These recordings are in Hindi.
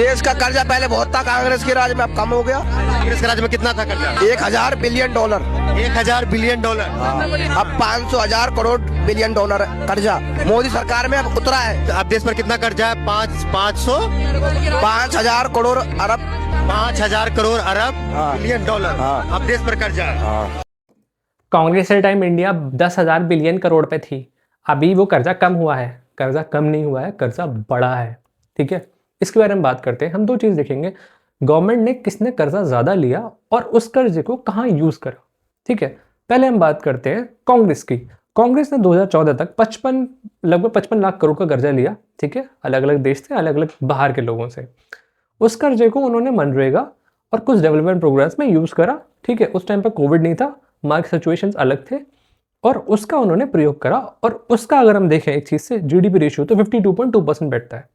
देश का कर्जा पहले बहुत था कांग्रेस के राज में, अब कम हो गया। कांग्रेस के राज्य में कितना था कर्जा? 1000 बिलियन डॉलर। 1000 billion dollar. अब 500,000 करोड़ बिलियन डॉलर कर्जा मोदी सरकार में अब उतरा है। अब देश पर कितना कर्जा है? 5,000 करोड़ अरब। 5,000 करोड़ अरब बिलियन डॉलर अब देश पर कर्जा है। कांग्रेस के टाइम इंडिया 10,000 बिलियन करोड़ पे थी। अभी वो कर्जा कम हुआ है, कर्जा कम नहीं हुआ है, कर्जा बढ़ा है। ठीक है, इसके बारे में बात करते हैं। हम दो चीज़ देखेंगे, गवर्नमेंट ने किसने कर्जा ज़्यादा लिया और उस कर्जे को कहाँ यूज़ करा। ठीक है, पहले हम बात करते हैं कांग्रेस की। कांग्रेस ने 2014 तक लगभग 55 लाख करोड़ का कर्जा लिया। ठीक है, अलग अलग देश से, अलग अलग बाहर के लोगों से। उस कर्जे को उन्होंने मनरेगा और कुछ डेवलपमेंट प्रोग्राम्स में यूज़ करा। ठीक है, उस टाइम पर कोविड नहीं था, मार्केट सिचुएशंस अलग थे और उसका उन्होंने प्रयोग करा। और उसका अगर हम देखें एक चीज़ से जीडीपी रेशियो तो 52.2% बैठता है।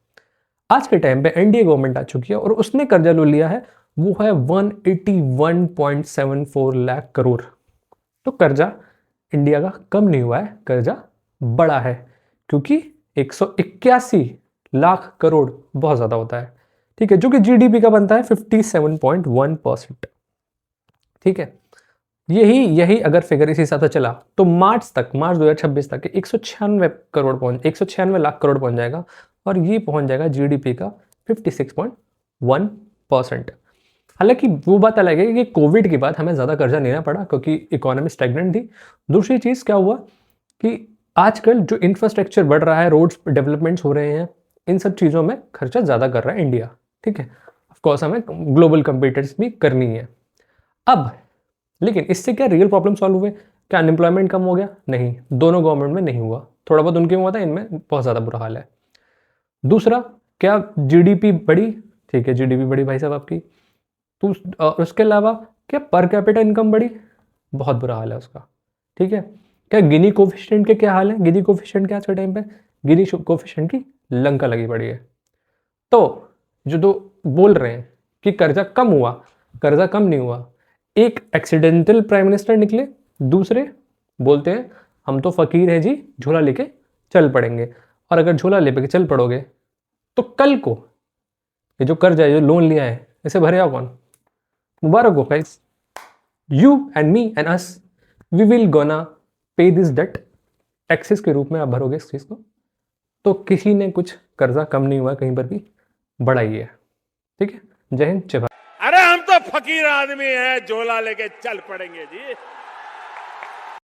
आज के टाइम पे एनडीए गवर्नमेंट आ चुकी है और उसने कर्जा लो लिया है, वो है 181.74 लाख करोड़। तो कर्जा इंडिया का कम नहीं हुआ है, कर्जा बड़ा है, क्योंकि 181 लाख करोड़ बहुत ज़्यादा होता है। ठीक है, जो कि जीडीपी का बनता है 57.1%। ठीक है, यही अगर फिगर इसी हिसाब से चला तो मार्च 2026 तक 196 लाख करोड़ पहुंच जाएगा और ये पहुंच जाएगा जीडीपी का 56.1%। हालांकि वो बात अलग है कि कोविड के बाद हमें ज़्यादा कर्जा लेना पड़ा क्योंकि इकोनॉमी स्टैग्नेंट थी। दूसरी चीज़ क्या हुआ कि आजकल जो इंफ्रास्ट्रक्चर बढ़ रहा है, रोड्स डेवलपमेंट्स हो रहे हैं, इन सब चीज़ों में खर्चा ज़्यादा कर रहा है इंडिया। ठीक है, ऑफकोर्स हमें ग्लोबल कंपीटर्स भी करनी है अब। लेकिन इससे क्या रियल प्रॉब्लम सॉल्व हुए? क्या अनएम्प्लॉयमेंट कम हो गया? नहीं, दोनों गवर्नमेंट में नहीं हुआ, थोड़ा बहुत उनके में हुआ था, इनमें बहुत ज़्यादा बुरा हाल है। दूसरा, क्या जीडीपी बढ़ी? ठीक है, जीडीपी बढ़ी भाई साहब आपकी। तो उसके अलावा क्या पर कैपिटा इनकम बढ़ी? बहुत बुरा हाल है उसका। ठीक है, क्या गिनी कोफिशिएंट के क्या हाल है? गिनी कोफिशिएंट के आज के टाइम पे गिनी कोफिशिएंट की लंका लगी पड़ी है। तो जो दो बोल रहे हैं कि कर्जा कम हुआ, कर्जा कम नहीं हुआ, एक एक्सीडेंटल प्राइम मिनिस्टर निकले, दूसरे बोलते हैं हम तो फकीर हैं जी, झोला लेके चल पड़ेंगे। और अगर झोला लेके चल पड़ोगे तो कल को ये जो कर्जा है, जो लोन लिया है, इसे भरेगा कौन? मुबारक हो guys, you and me and us, we will gonna pay this debt. Taxes के रूप में आप भरोगे इस चीज़ को। तो किसी ने कुछ कर्जा कम नहीं हुआ, कहीं पर भी बढ़ा ही है। ठीक है, जय हिंद, जय भारत। अरे हम तो फकीर आदमी हैं, झोला लेके चल पड़ेंगे जी।